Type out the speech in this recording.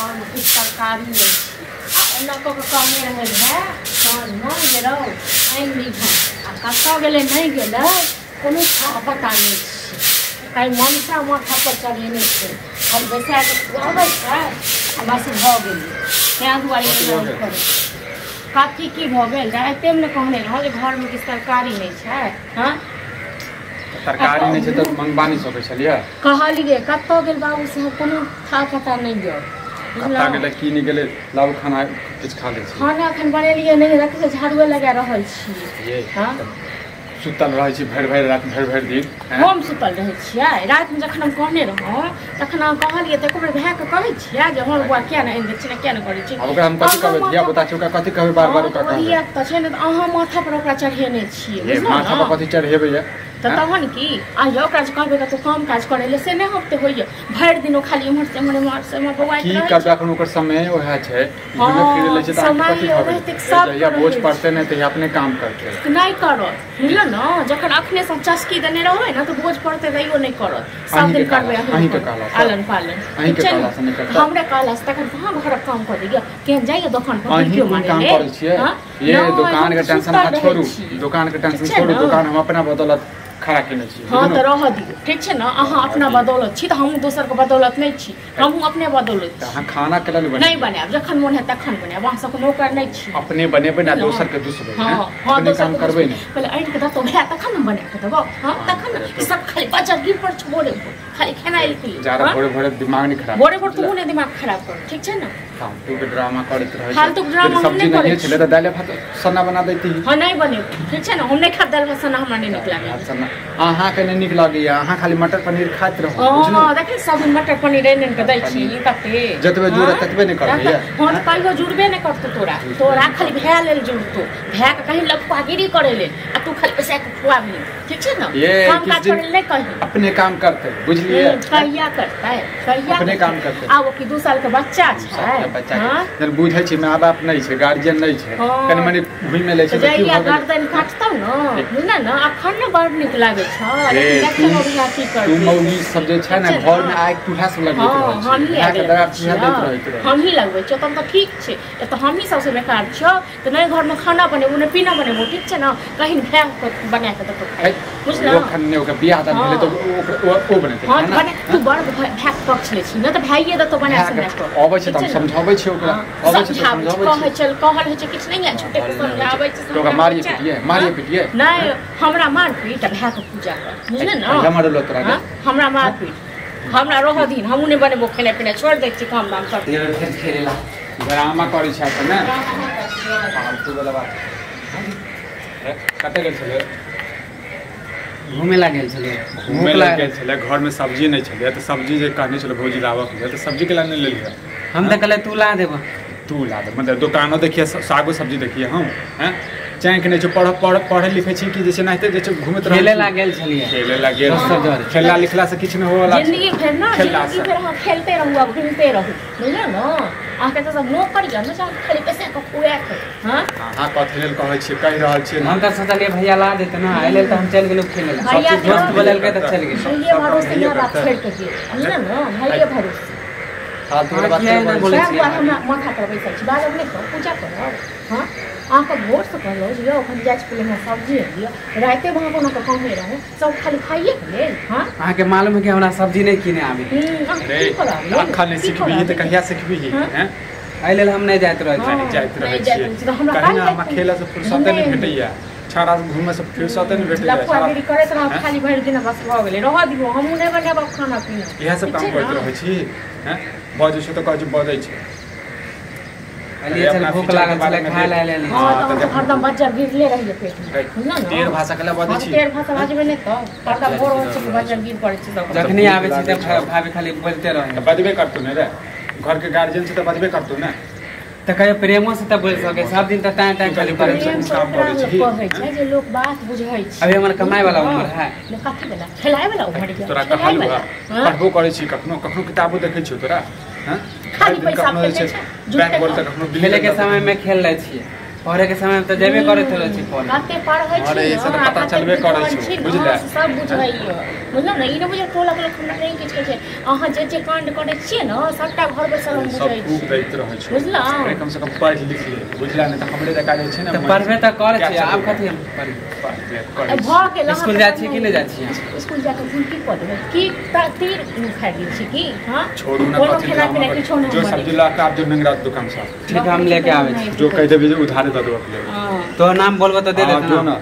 घर में कुछ तरकारी नहीं एना को कमे रहे है तो नहीं गेलो नहीं लीखन आ कत्ता गेले नहीं गेले कोनो पता नहीं कई मनसा माथा पर चढ़ेने छै हम बैसा के आबै छै बस भ गेल तें दुआरे नहीं करे काकी की भ गेल राते में कहने रहो जे घर में किछ तरकारी नहीं छै हां तरकारी नहीं छै त मंगबा नहीं सकै छलियै कहलिए कत्ता गेल बाबू से कोनो था पता नहीं गयो कत्ता गेले की नहीं गेले लाउ खाना किछ खा ले छी खाना अखन बनेलिए नहीं रख के झाड़ू लगा रहल छी ये हां सुतल रहै छी भरि रात भरि दिन हम सुतल रहै छियै रात में जखन हम कहने रहौ तखन हम कहलिए त एको बेर भए के कहै छियै जे हमर बुआ किया नहीं एन छै किया नहीं करै छी ओकरा हम कथि कहबै धिया पुता छै ओकरा कथि कहबै बार ओकरा कहबै धिया त छै न अहाँ माथा पर ओकरा चढ़ेने छियै ये माथा पर कथि चढ़ेबै या त तहन की आइयो ओकरा जे कहबै त काम काज करे ले से नहीं होते होइए भरि दिन खाली इमहर से हमर बौआ की करबै अखन ओकर समय ओहे छै घुमे फिरे ले छै त कथि कहबै या बोझ पड़ते नहीं त अपने काम करते नहीं करो बुझल न जखन अखने सब चस्की देने रहबै न त बोझ पड़ते तइयो नहीं करत सब दिन करबै अहीं के कहला आलन पालन अहीं के कहला से नहीं करता हमरा कहला से तखन कहां घर काम कर दिया केहन जाइए दुकान पर अहीं कोन काम करै छियै ये दुकान के टेंशन मत छोड़ू दुकान के टेंशन छोड़ू दुकान हम अपना बदौलत खड़ा केने छी हां त रह दियौ ठीक छै न अहाँ अपना बदौलत छी त हम दोसर के बदौलत नहीं छी हम अपने बदौलत छी अहाँ खाना केला नहीं बनाब जखन मन है तखन बनाब अहाँ सब नौकर नहीं छी अपने बनेबै ना दोसर के दुसबै हां अपने काम करबै ना पहले ऐठ के दतो भए तखन हम बना के देबो हां तखन ई सब खाली बजर गिर पर छोड़े खाली खाना इलकी जरा भोरे दिमाग नहीं खराब भोरे तू ने दिमाग खराब कर ठीक छै न फालतू के ड्रामा करत रहै फालतू ड्रामा हम नहीं करै छले त दाल भात सन्ना बना दैती हां नहीं बने ठीक छै न हम नहीं खा दाल भात सन्ना हमरा नहीं निक लागे सन्ना अहाँ के नहीं निक लागैया अहाँ खाली मटर पनीर खाइत रहू हां देखै सब मटर पनीर एने के दै छी ई तते जतबे जुड़त ततबे नहीं करबैया हां त कहियो जुड़बे नहीं करत तोरा खाली भए लेल जुड़तो भए के कहीं लपवागिरी करे ले आ तू खाली पैसा के खुआबी ठीक छै न काम काज करे नहीं कहि अपने काम करते बुझलिए कहिया करतै कहिया अपने काम करते आब कि 2 साल के बच्चा छै जब बुझै छी माय बाप नहीं छै गार्जियन नहीं छै कनी मनी घुमै ले छै त की हो गर्दन काटतौ न बुझना न अखन न बड़ निक लागे छ लेकिन देखो की कर तू मौगी सब जे छै न घर में आइ चूल्हा सब लगबैत रहै छै हम ही दरा चूल्हा दैत रहै छै हम ही लगबै छ त ठीक छै त हम ही सबसे बेकार छ त नहीं घर में खाना बनेबो नहीं पीना बनेबो ठीक छै न कहीं भए बना के त खाइ बुझला ओखन ने ओकर बियाह दान भेले त ओ बनेतै हां बने तू बड़ भए पक्ष ले छी न त भाइये द तो बना सकै छ अबै छै त समझाबै छै ओकरा अबै छै त समझाबै छै कहै चल कहल है किछ नहीं है छोटे को समझाबै छै तो ओकरा मारिए पिटिए नहीं हमरा मार पीट भए के पूजा कर बुझले न हमर लोतरा हमरा मार पीट हमरा रह दिन हमहु ने बनेबो खेले पिने छोड़ दै छी काम दाम कर फिर खेलेला ड्रामा करै छै त न फालतू वाला बात कते गेल छले घूमे ला गेल छले घर में सब्जी नहीं छले त सब्जी जे कहने छले भौजी लाबक त सब्जी के ला नहीं लेलिए हम त कहले तू ला देबो तू ला दे मतलब दुकानो देखिए सागो सब्जी देखिए हम हैं चैंक नहीं छ पढ़े लिखे छी कि जैसे नहीं जैसे घूमत रह खेले ला गेल छलिए खेले ला गेल खेला लिखला से किछ नहीं होला जिंदगी फेर ना जिंदगी फेर हम खेलते रहू घूमते रहू बुझल न आके त सब नो करिया न खाली पैसा के खुआ के हां हां कथि लेल कहै छी कहि रहल छी हम त सोचलिए भैया ला देत न आइले त हम चल गेलु खेले ला सब दोस्त बोलल के त चल गेल भैया भरोसे ना बात छोड़ के बुझल न भैया भरोसे फालतू बात नहीं बोले छी हमरा माथा पर बैसल छी बाल अपने पूजा करब हां आके भोर से कहलो जे यो खन जाच के में सब्जी लियो राते वहां कोनो के कमे रहे सब खाली खाइए के लेल हां आहा के मालूम है कि हमरा सब्जी नहीं किने आबी अरे खाली सिखबी त कहिया सिखबी हैं आइले हम नहीं जाइत रहे छी कहीं ना हम खेला से फुर्सत नहीं भेटैया छाड़ा घूमे से फुर्सत नहीं भेटैया लपवागिरी करे त खाली भर दिन बस भ गेले रह दिबो हमहु नहीं बनाब खाना पीना इहे सब काम करत रहै छी हैं बजे से तो कहै बजै छै अलिए चल भूख लागल छले खाए ला ले हां त हरदम बच्चा गिरले रहिए पेट में बुझना न टेर भाषा कला बजै छी टेर भाषा बाजबे नहीं त पर्दा बोर हो छै बच्चा गिर पड़े छै त जखनी आबै छी त भाभी खाली बोलते रहे बजबे करतौ ने रे घर के गार्जियन से त बजबे करतौ ने त कहियो प्रेमो से त बोल सके सब दिन त टाइम खाली करे छै काम करे छै जे लोग बात बुझै छै अभी हमर कमाई वाला उम्र है कथि वाला खेलाय वाला उम्र के तोरा कहल पढ़बो करे छी कखनो किताबो देखै छी तोरा हैं खाली पैसा पे बैंक बोल त कखनो खेले के समय में खेल ले छी पढ़े के समय में तो जेबे करे थोड़े छी पढ़े कते पढ़ै छी अरे, से तऽ पता चलबे करै छै, बुझले? सब बुझैयो बुझल ने ई न बुझल टोला के लोक हमरा नहीं किछ कहै छै अहाँ जे कांड करै छियै न सबटा घर बैसल हम सब बुझै खूब छी दैत रहै छै बुझलौ अरे कम से कम पढ़ लिख ले बुझला नहीं तो हमरे जका जे छै ना तो पढ़बे त करे छी आब कथि हम पढ़ी ए भ गेल स्कूल जाइ छी कि नहीं जाइ छी स्कूल जाके फूल की पढ़बै की तीर खा गेल छी की हां छोड़ू ना कोनो कथि खेला पिला किछो नहीं जो सब्जी ला के आप जो नंगरा दुकान से ठीक हम लेके आवे छी जो कह देबे उधार दे दो अपने हां तो नाम बोलबो तो दे देता जो ना ना